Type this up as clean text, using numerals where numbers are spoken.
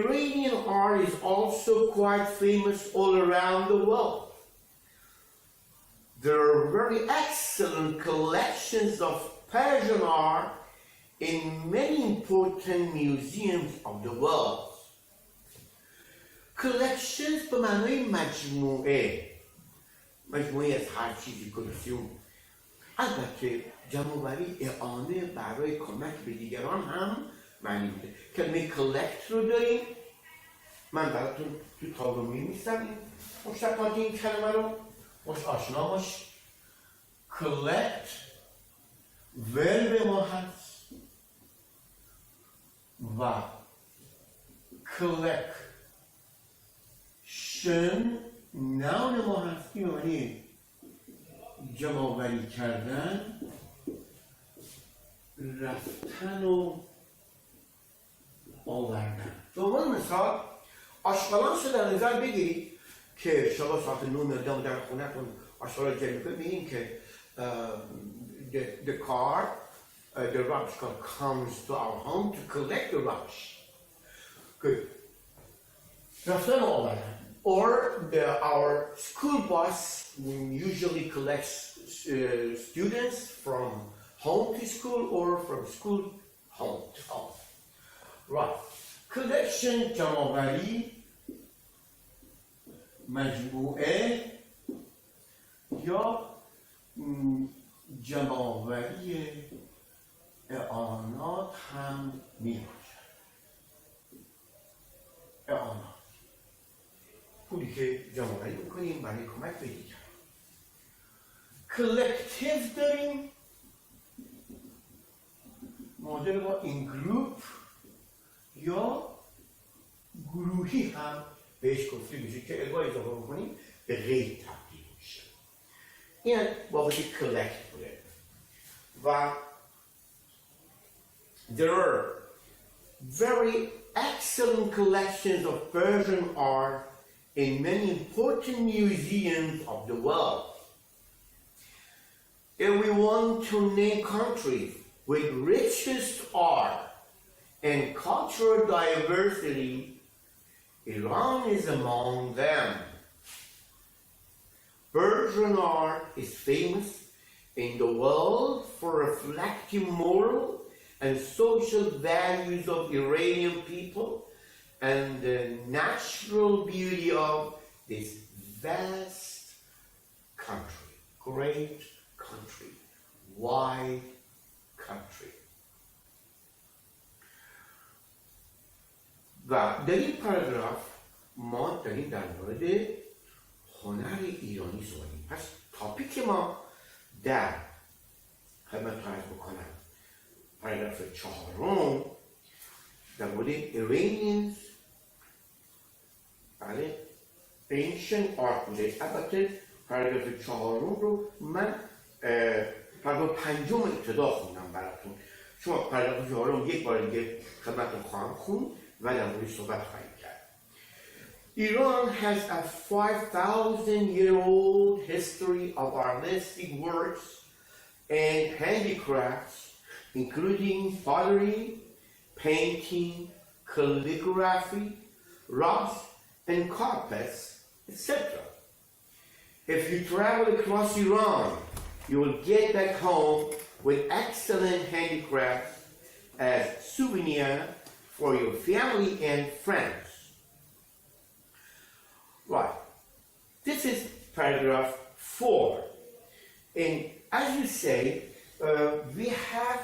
Iranian art is also quite famous all around the world. There are very excellent collections of Persian art in many important museums of the world. Collections به معنای مجموعه از هر چیزی، کلکسیون. البته جمع‌آوری، اعانه برای کمک به دیگران هم معنی میده. کلمه collect رو داریم، من براتون تو تابلو می‌نویسم این مشتقات این کلمه رو، باش آشنا باش. collect ورب ما هست و collection نون ما هست، این معنی جمع‌آوری کردن، رفتن و آوردن. به عنوان مثال آشغالانش رو در نظر بگیرید که شما ساعت 9 در خونه‌تون آشغالا جمع می‌کنید، می‌بینید که the car, the rubbish car comes to our home to collect the rubbish. Good. رفتن و آوردن. Or our school bus usually collects students from home to school or from school home to home. Right. Collection جمع‌آوری، مجموعه یا جمع‌آوری اعانات هم میباشد. اعانات، پولی که جمع‌آوری میکنیم برای کمک به دیگران. کلکتیو داریم، معادل با این گروپ یا گروهی هم بهش گفته میشه که الگوی اضافه بکنیم به غیر تبدیل میشه. این بابت کلکت بوده. و there are very excellent collections of Persian art in many important museums of the world. If we want to name countries with richest art and cultural diversity, Iran is among them. Persian art is famous in the world for reflecting moral and social values of Iranian people and the natural beauty of this vast country, great country, wide country. و در این پاراگراف ما داریم در مورد هنر ایرانی صحبت می‌کنیم. پس تاپیک ما در خدمتتون عرض بکنم پاراگراف 4 در مورد Iranians، بله، ancient art بوده. البته پاراگراف 4 رو من پاراگراف 5 ابتدا خوندم براتون. شما پاراگراف 4 یک بار دیگه خدمتتون خواهم خوند و در موردش صحبت خواهیم کرد. Iran has a 5,000-year-old history of artistic works and handicrafts, including pottery, painting, calligraphy, rugs and carpets, etc. If you travel across Iran, you will get back home with excellent handicrafts as souvenir for your family and friends. Right. This is paragraph 4. And as you say, we have